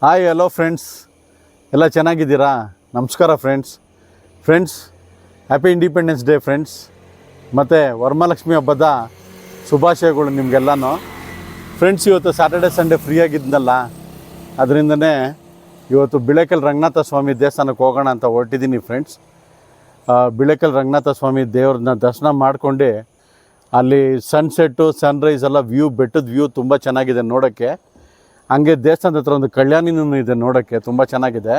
Hi hello friends, ಎಲ್ಲ ಚೆನ್ನಾಗಿದ್ದೀರಾ? ನಮಸ್ಕಾರ friends happy independence day friends. ಮತ್ತು ವರಮಹಾಲಕ್ಷ್ಮಿ ಹಬ್ಬದ ಶುಭಾಶಯಗಳು ನಿಮಗೆಲ್ಲನೂ. ಫ್ರೆಂಡ್ಸ್, ಇವತ್ತು ಸ್ಯಾಟರ್ಡೆ ಸಂಡೇ ಫ್ರೀಯಾಗಿದ್ದನಲ್ಲ, ಅದರಿಂದನೇ ಇವತ್ತು ಬಿಳೇಕಲ್ ರಂಗನಾಥ ಸ್ವಾಮಿ ದೇವಸ್ಥಾನಕ್ಕೆ ಹೋಗೋಣ ಅಂತ ಹೊರಟಿದ್ದೀನಿ ಫ್ರೆಂಡ್ಸ್. ಬಿಳೇಕಲ್ ರಂಗನಾಥ ಸ್ವಾಮಿ ದೇವ್ರನ್ನ ದರ್ಶನ ಮಾಡ್ಕೊಂಡು ಅಲ್ಲಿ ಸನ್ಸೆಟ್ಟು ಸನ್ರೈಸ್ ಎಲ್ಲ ಬೆಟ್ಟದ ವ್ಯೂ ತುಂಬ ಚೆನ್ನಾಗಿದೆ ನೋಡೋಕ್ಕೆ. ಹಂಗೆ ದೇವಸ್ಥಾನದ ಹತ್ರ ಒಂದು ಕಲ್ಯಾಣಿನೂ ಇದೆ ನೋಡೋಕ್ಕೆ, ತುಂಬ ಚೆನ್ನಾಗಿದೆ.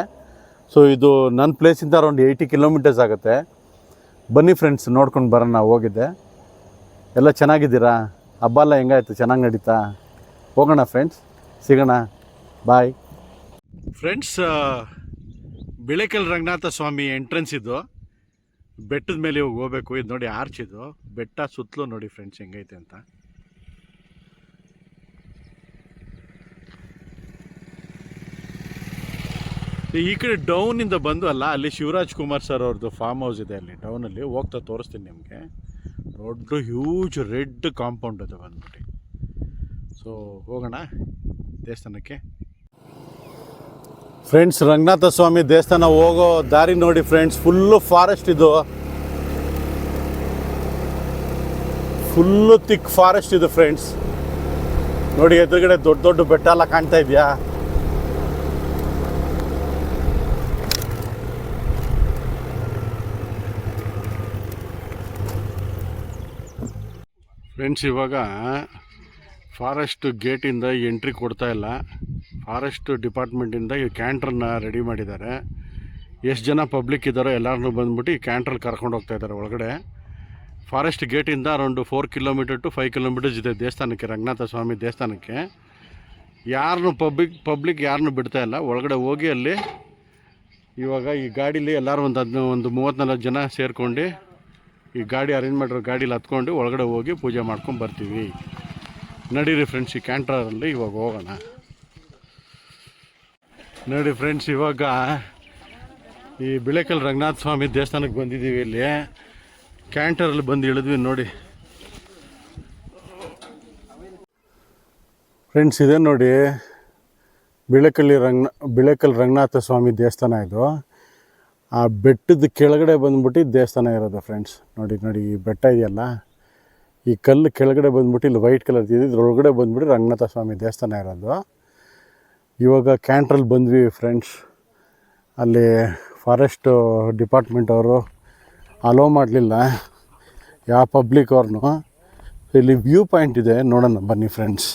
ಸೊ ಇದು ನನ್ನ ಪ್ಲೇಸಿಂದ ಅರೌಂಡ್ 80 ಕಿಲೋಮೀಟರ್ಸ್ ಆಗುತ್ತೆ. ಬನ್ನಿ ಫ್ರೆಂಡ್ಸ್, ನೋಡ್ಕೊಂಡು ಬರೋಣ. ಹೋಗಿದ್ದೆ. ಎಲ್ಲ ಚೆನ್ನಾಗಿದ್ದೀರಾ? ಹಬ್ಬ ಎಲ್ಲ ಹೆಂಗಾಯ್ತು? ಚೆನ್ನಾಗಿ ನಡೀತಾ? ಹೋಗೋಣ ಫ್ರೆಂಡ್ಸ್, ಸಿಗೋಣ. Bye friends. Bilikal Ranganatha Swamy entrance ಇದು. ಬೆಟ್ಟದ ಮೇಲೆ ಹೋಗಬೇಕು. ಇದು ನೋಡಿ ಆರ್ಚ್, ಇದು ಬೆಟ್ಟ ಸುತ್ತಲೂ ನೋಡಿ ಫ್ರೆಂಡ್ಸ್ ಹೆಂಗೈತೆ ಅಂತ. ಈ ಕಡೆ ಡೌನಿಂದ ಬಂದು ಅಲ್ಲ, ಅಲ್ಲಿ ಶಿವರಾಜ್ ಕುಮಾರ್ ಸರ್ ಅವ್ರದ್ದು ಫಾರ್ಮ್ ಹೌಸ್ ಇದೆ. ಅಲ್ಲಿ ಡೌನಲ್ಲಿ ಹೋಗ್ತಾ ತೋರಿಸ್ತೀನಿ ನಿಮಗೆ. ದೊಡ್ಡ ಹ್ಯೂಜ್ ರೆಡ್ ಕಾಂಪೌಂಡ್ ಅದು ಬಂದ್ಬಿಟ್ಟು. ಸೊ ಹೋಗೋಣ ದೇವಸ್ಥಾನಕ್ಕೆ ಫ್ರೆಂಡ್ಸ್. ರಂಗನಾಥ ಸ್ವಾಮಿ ದೇವಸ್ಥಾನ ಹೋಗೋ ದಾರಿ ನೋಡಿ ಫ್ರೆಂಡ್ಸ್, ಫುಲ್ಲು ಫಾರೆಸ್ಟ್ ಇದು. ಫುಲ್ಲು ಥಿಕ್ ಫಾರೆಸ್ಟ್ ಇದು ಫ್ರೆಂಡ್ಸ್. ನೋಡಿ ಎದುರುಗಡೆ ದೊಡ್ಡ ದೊಡ್ಡ ಬೆಟ್ಟ ಎಲ್ಲ ಕಾಣ್ತಾ ಇದೆಯಾ? ಫ್ರೆಂಡ್ಸ್, ಇವಾಗ ಫಾರೆಸ್ಟ್ ಗೇಟಿಂದ ಎಂಟ್ರಿ ಕೊಡ್ತಾ ಇಲ್ಲ. ಫಾರೆಸ್ಟ್ ಡಿಪಾರ್ಟ್ಮೆಂಟಿಂದ ಈ ಕ್ಯಾಂಟ್ರನ್ನ ರೆಡಿ ಮಾಡಿದ್ದಾರೆ. ಎಷ್ಟು ಜನ ಪಬ್ಲಿಕ್ ಇದ್ದಾರೋ ಎಲ್ಲರನ್ನೂ ಬಂದ್ಬಿಟ್ಟು ಈ ಕ್ಯಾಂಟ್ರಲ್ಲಿ ಕರ್ಕೊಂಡು ಹೋಗ್ತಾ ಇದ್ದಾರೆ ಒಳಗಡೆ. ಫಾರೆಸ್ಟ್ ಗೇಟಿಂದ ಅರೌಂಡ್ 4 ಕಿಲೋಮೀಟರ್ ಟು 5 ಕಿಲೋಮೀಟರ್ಸ್ ಇದೆ ದೇವಸ್ಥಾನಕ್ಕೆ, ರಂಗನಾಥ ಸ್ವಾಮಿ ದೇವಸ್ಥಾನಕ್ಕೆ. ಯಾರನ್ನೂ ಪಬ್ಲಿಕ್ ಯಾರನ್ನೂ ಬಿಡ್ತಾ ಇಲ್ಲ ಒಳಗಡೆ ಹೋಗಿ. ಅಲ್ಲಿ ಇವಾಗ ಈ ಗಾಡೀಲಿ ಎಲ್ಲರೂ ಒಂದು 34 ಜನ ಸೇರ್ಕೊಂಡು ಈ ಗಾಡಿ ಅರೇಂಜ್ ಮಾಡಿರೋ ಗಾಡೀಲಿ ಹತ್ಕೊಂಡು ಒಳಗಡೆ ಹೋಗಿ ಪೂಜೆ ಮಾಡ್ಕೊಂಡು ಬರ್ತೀವಿ. ನಡೀರಿ ಫ್ರೆಂಡ್ಸ್, ಈ ಕ್ಯಾಂಟ್ರಲ್ಲಿ ಇವಾಗ ಹೋಗೋಣ. ನೋಡಿ ಫ್ರೆಂಡ್ಸ್, ಇವಾಗ ಈ ಬಿಳೇಕಲ್ ರಂಗನಾಥ ಸ್ವಾಮಿ ದೇವಸ್ಥಾನಕ್ಕೆ ಬಂದಿದ್ದೀವಿ. ಇಲ್ಲಿ ಕ್ಯಾಂಟರಲ್ಲಿ ಬಂದು ಇಳಿದ್ವಿ ನೋಡಿ ಫ್ರೆಂಡ್ಸ್. ಇದೆ ನೋಡಿ ಬಿಳೇಕಲ್ ರಂಗನಾಥ ಸ್ವಾಮಿ ದೇವಸ್ಥಾನ ಇದು. ಆ ಬೆಟ್ಟದ ಕೆಳಗಡೆ ಬಂದ್ಬಿಟ್ಟು ದೇವಸ್ಥಾನ ಇರೋದು ಫ್ರೆಂಡ್ಸ್. ನೋಡಿ ಈ ಬೆಟ್ಟ ಇದೆಯಲ್ಲ, ಈ ಕಲ್ಲು ಕೆಳಗಡೆ ಬಂದ್ಬಿಟ್ಟು ಇಲ್ಲಿ ವೈಟ್ ಕಲರ್ ಇದೆ, ಇದ್ರೊಳಗಡೆ ಬಂದ್ಬಿಟ್ಟು ರಂಗನಾಥ ಸ್ವಾಮಿ ದೇವಸ್ಥಾನ ಇರೋದು. ಇವಾಗ ಕ್ಯಾಂಟ್ರಲ್ಲಿ ಬಂದ್ವಿ ಫ್ರೆಂಡ್ಸ್. ಅಲ್ಲಿ ಫಾರೆಸ್ಟ್ ಡಿಪಾರ್ಟ್ಮೆಂಟ್ ಅವರು ಅಲೋ ಮಾಡಲಿಲ್ಲ ಯಾವ ಪಬ್ಲಿಕ್ ಅವ್ರನ್ನೂ. ಇಲ್ಲಿ ವ್ಯೂ ಪಾಯಿಂಟ್ ಇದೆ, ನೋಡೋಣ ಬನ್ನಿ ಫ್ರೆಂಡ್ಸ್.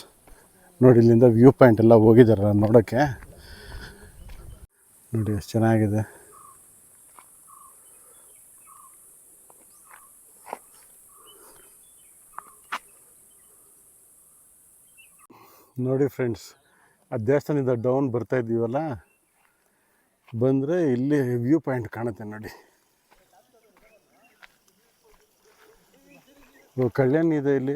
ನೋಡಿ ಇಲ್ಲಿಂದ ವ್ಯೂ ಪಾಯಿಂಟ್ ಎಲ್ಲ ಹೋಗಿದ್ದಾರೆ ನೋಡೋಕ್ಕೆ. ನೋಡಿ ಎಷ್ಟು ಚೆನ್ನಾಗಿದೆ. ನೋಡಿ ಫ್ರೆಂಡ್ಸ್, ಆ ದೇವಸ್ಥಾನದಿಂದ ಡೌನ್ ಬರ್ತಾ ಇದ್ದೀವಲ್ಲ, ಬಂದರೆ ಇಲ್ಲಿ ವ್ಯೂ ಪಾಯಿಂಟ್ ಕಾಣುತ್ತೆ ನೋಡಿ. ಕಲ್ಯಾಣಿ ಇದೆ ಇಲ್ಲಿ.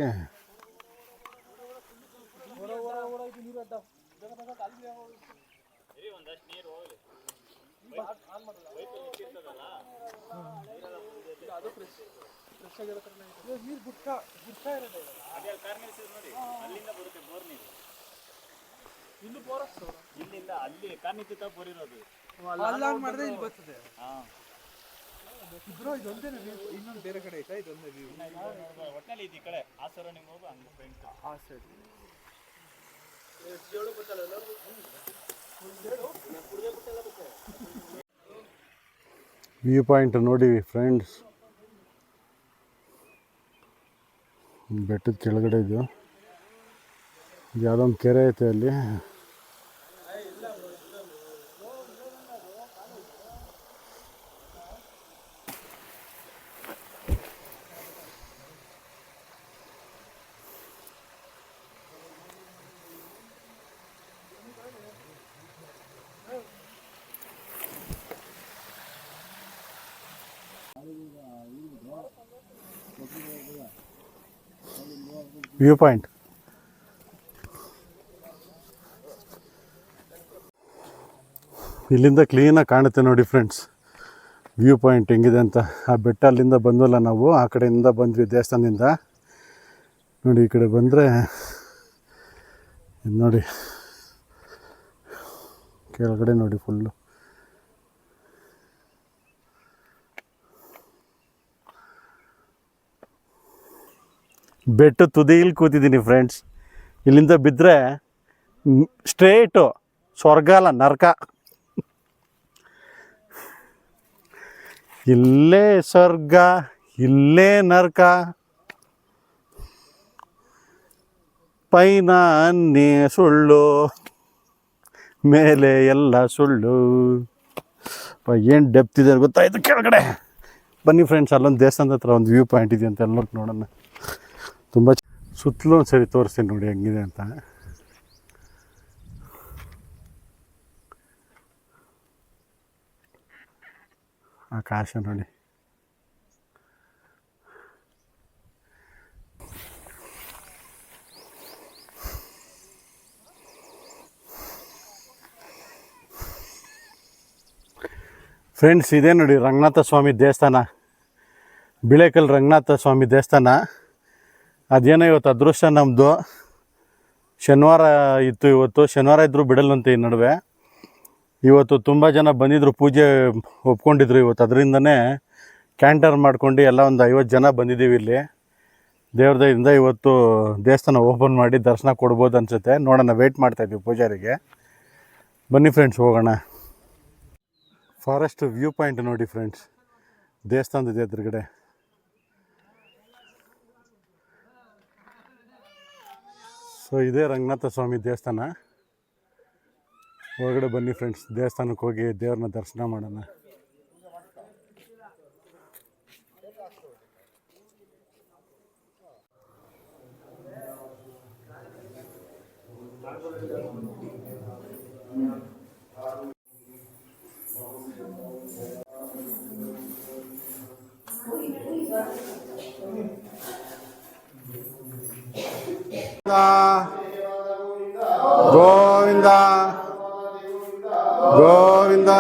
ಇಲ್ಲಿಂದ ಅಲ್ಲಿ ಕಾಣಿತ ಬೋರಿರೋದು ಮಾಡಿದ್ರೆ ಇಲ್ಲಿ ಬರ್ತದೆ. ಇನ್ನೊಂದು ಬೇರೆ ಕಡೆ ಐತಾ? ಇದೊಂದೇ ವ್ಯೂ ಒಟ್ಟಲ್ಲಿ ಈ ಕಡೆ ಆ ಸರ ನಿಮ್ಗೆ ಹೋಗು ಹಂಗೆ ಫ್ರೆಂಡ್ಸ್ ಆ ಸೈಡ್ ವ್ಯೂ ಪಾಯಿಂಟ್ ನೋಡಿ ಫ್ರೆಂಡ್ಸ್. ಬೆಟ್ಟದ ಕೆಳಗಡೆ ಇದು ಯಾವುದೋ ಒಂದು ಕೆರೆ ಐತೆ ಅಲ್ಲಿ. ವ್ಯೂ ಪಾಯಿಂಟ್ ಇಲ್ಲಿಂದ ಕ್ಲೀನಾಗಿ ಕಾಣುತ್ತೆ ನೋಡಿ ಫ್ರೆಂಡ್ಸ್. ವ್ಯೂ ಪಾಯಿಂಟ್ ಹೆಂಗಿದೆ ಅಂತ. ಆ ಬೆಟ್ಟ ಅಲ್ಲಿಂದ ಬಂದವಲ್ಲ ನಾವು, ಆ ಕಡೆಯಿಂದ ಬಂದ್ವಿ ದೇವಸ್ಥಾನದಿಂದ. ನೋಡಿ ಈ ಕಡೆ ಬಂದರೆ ನೋಡಿ ಕೆಳಗಡೆ ನೋಡಿ ಫುಲ್ಲು. ಬೆಟ್ಟ ತುದಿಯಲ್ಲಿ ಕೂತಿದ್ದೀನಿ ಫ್ರೆಂಡ್ಸ್. ಇಲ್ಲಿಂದ ಬಿದ್ದರೆ ಸ್ಟ್ರೇಟು ಸ್ವರ್ಗ ಅಲ್ಲ ನರಕ. ಇಲ್ಲೇ ಸ್ವರ್ಗ ಇಲ್ಲೇ ನರಕ, ಪೈನ ಅನ್ನಿ ಸುಳ್ಳು, ಮೇಲೆ ಎಲ್ಲ ಸುಳ್ಳು. ಏನು ಡೆಪ್ತ್ ಇದೆ ಗೊತ್ತಾಯ್ತು ಕೆಳಗಡೆ. ಬನ್ನಿ ಫ್ರೆಂಡ್ಸ್, ಅಲ್ಲೊಂದು ದೇವಸ್ಥಾನದ ಹತ್ರ ಒಂದು ವ್ಯೂ ಪಾಯಿಂಟ್ ಇದೆ ಅಂತ ಎಲ್ಲ ನೋಡೋಣ. ತುಂಬ ಸುತ್ತಲೂ ಒಂದು ಸರಿ ತೋರಿಸ್ತೀನಿ ನೋಡಿ ಹೆಂಗಿದೆ ಅಂತ. ಆಕಾಶ ನೋಡಿ. ಫ್ರೆಂಡ್ಸ್, ಇದೇ ನೋಡಿ ರಂಗನಾಥ ಸ್ವಾಮಿ ದೇವಸ್ಥಾನ, ಬಿಳೇಕಲ್ ರಂಗನಾಥ ಸ್ವಾಮಿ ದೇವಸ್ಥಾನ. ಅದೇನೋ ಇವತ್ತು ಅದೃಷ್ಟ ನಮ್ಮದು. ಶನಿವಾರ ಇತ್ತು, ಇವತ್ತು ಶನಿವಾರ ಇದ್ದರೂ ಬಿಡಲ್ಲಂತೆ ಈ ನಡುವೆ. ಇವತ್ತು ತುಂಬ ಜನ ಬಂದಿದ್ದರು, ಪೂಜೆ ಒಪ್ಕೊಂಡಿದ್ರು ಇವತ್ತು. ಅದರಿಂದನೇ ಕ್ಯಾಂಟರ್ ಮಾಡ್ಕೊಂಡು ಎಲ್ಲ ಒಂದು 50 ಜನ ಬಂದಿದ್ದೀವಿ ಇಲ್ಲಿ. ದೇವ್ರ ದಯದಿಂದ ಇವತ್ತು ದೇವಸ್ಥಾನ ಓಪನ್ ಮಾಡಿ ದರ್ಶನ ಕೊಡ್ಬೋದು ಅನಿಸುತ್ತೆ. ನೋಡೋಣ, ವೆಯ್ಟ್ ಮಾಡ್ತಾಯಿದ್ದೀವಿ ಪೂಜಾರಿಗೆ. ಬನ್ನಿ ಫ್ರೆಂಡ್ಸ್ ಹೋಗೋಣ. ಫಾರೆಸ್ಟ್ ವ್ಯೂ ಪಾಯಿಂಟ್ ನೋಡಿ ಫ್ರೆಂಡ್ಸ್, ದೇವಸ್ಥಾನದ ಎದುರುಗಡೆ. ಸೊ ಇದೇ ರಂಗನಾಥ ಸ್ವಾಮಿ ದೇವಸ್ಥಾನ. ಹೊರಗಡೆ ಬನ್ನಿ ಫ್ರೆಂಡ್ಸ್, ದೇವಸ್ಥಾನಕ್ಕೆ ಹೋಗಿ ದೇವ್ರನ್ನ ದರ್ಶನ ಮಾಡೋಣ. ಗೋವಿಂದ ಗೋವಿಂದ.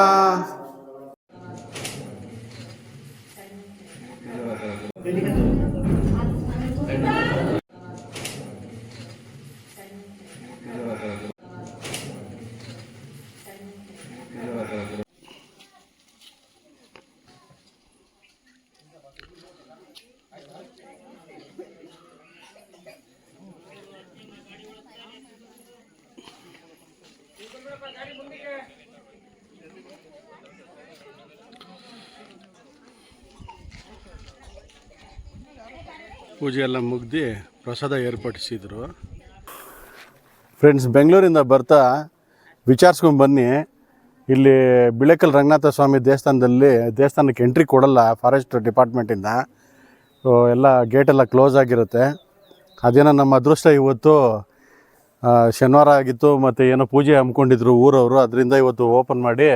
ಪೂಜೆ ಎಲ್ಲ ಮುಗ್ದು ಪ್ರಸಾದ ಏರ್ಪಡಿಸಿದ್ರು. ಫ್ರೆಂಡ್ಸ್, ಬೆಂಗಳೂರಿಂದ ಬರ್ತಾ ವಿಚಾರಿಸ್ಕೊಂಬನ್ನಿ, ಇಲ್ಲಿ ಬಿಳೇಕಲ್ ರಂಗನಾಥ ಸ್ವಾಮಿ ದೇವಸ್ಥಾನಕ್ಕೆ ಎಂಟ್ರಿ ಕೊಡಲ್ಲ ಫಾರೆಸ್ಟ್ ಡಿಪಾರ್ಟ್ಮೆಂಟಿಂದ. ಎಲ್ಲ ಗೇಟೆಲ್ಲ ಕ್ಲೋಸ್ ಆಗಿರುತ್ತೆ. ಅದೇನೋ ನಮ್ಮ ಅದೃಷ್ಟ ಇವತ್ತು ಶನಿವಾರ ಆಗಿತ್ತು, ಮತ್ತು ಏನೋ ಪೂಜೆ ಹಮ್ಮಿಕೊಂಡಿದ್ರು ಊರವರು. ಅದರಿಂದ ಇವತ್ತು ಓಪನ್ ಮಾಡಿ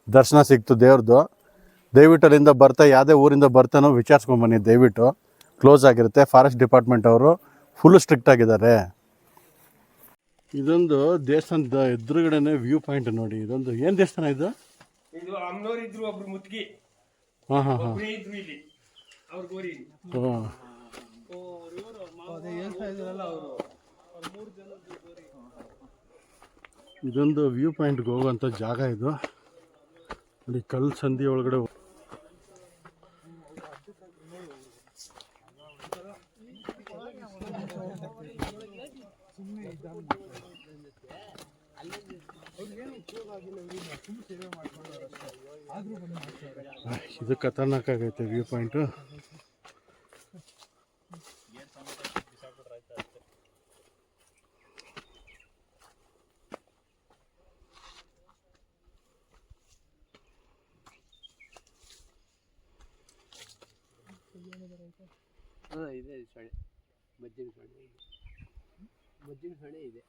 ದರ್ಶನ ಸಿಕ್ತು ದೇವ್ರದ್ದು. ದಯವಿಟ್ಟು ಅಲ್ಲಿಂದ ಬರ್ತಾ, ಯಾವುದೇ ಊರಿಂದ ಬರ್ತಾನೋ ವಿಚಾರಿಸ್ಕೊಂಬನ್ನಿ ದಯವಿಟ್ಟು. ಕ್ಲೋಸ್ ಆಗಿರುತ್ತೆ. ಫಾರೆಸ್ಟ್ ಡಿಪಾರ್ಟ್ಮೆಂಟ್ ಅವರು ಫುಲ್ಲು ಸ್ಟ್ರಿಕ್ಟ್ ಆಗಿದ್ದಾರೆ. ಇದೊಂದು ದೇವಸ್ಥಾನದ ಎದುರುಗಡೆನೆ ವ್ಯೂ ಪಾಯಿಂಟ್ ನೋಡಿ. ಇದೊಂದು ಏನು ದೇವಸ್ಥಾನ ಇದು? ಇದು ಅಮ್ಮನವ್ರು ಇದ್ರು, ಒಬ್ರು ಮುತ್ಗಿ. ಹಾಂ ಹಾಂ ಹಾಂ. ಇದ್ರು ಇಲ್ಲಿ, ಅವ್ರ ಗೋರಿ. ಇದೊಂದು ವ್ಯೂ ಪಾಯಿಂಟ್ಗೆ ಹೋಗುವಂಥ ಜಾಗ ಇದು. ಅಲ್ಲಿ ಕಲ್ಲು ಸಂದಿ ಒಳಗಡೆ ಇದು ಖತರ್ನಾಕ್ ಆಗೈತೆ ವ್ಯೂ ಪಾಯಿಂಟು. ಇದೆ ಸೊಳ್ಳೆ, ಮಜ್ಜಿನ ಸೊಳ್ಳೆ ಇದೆ.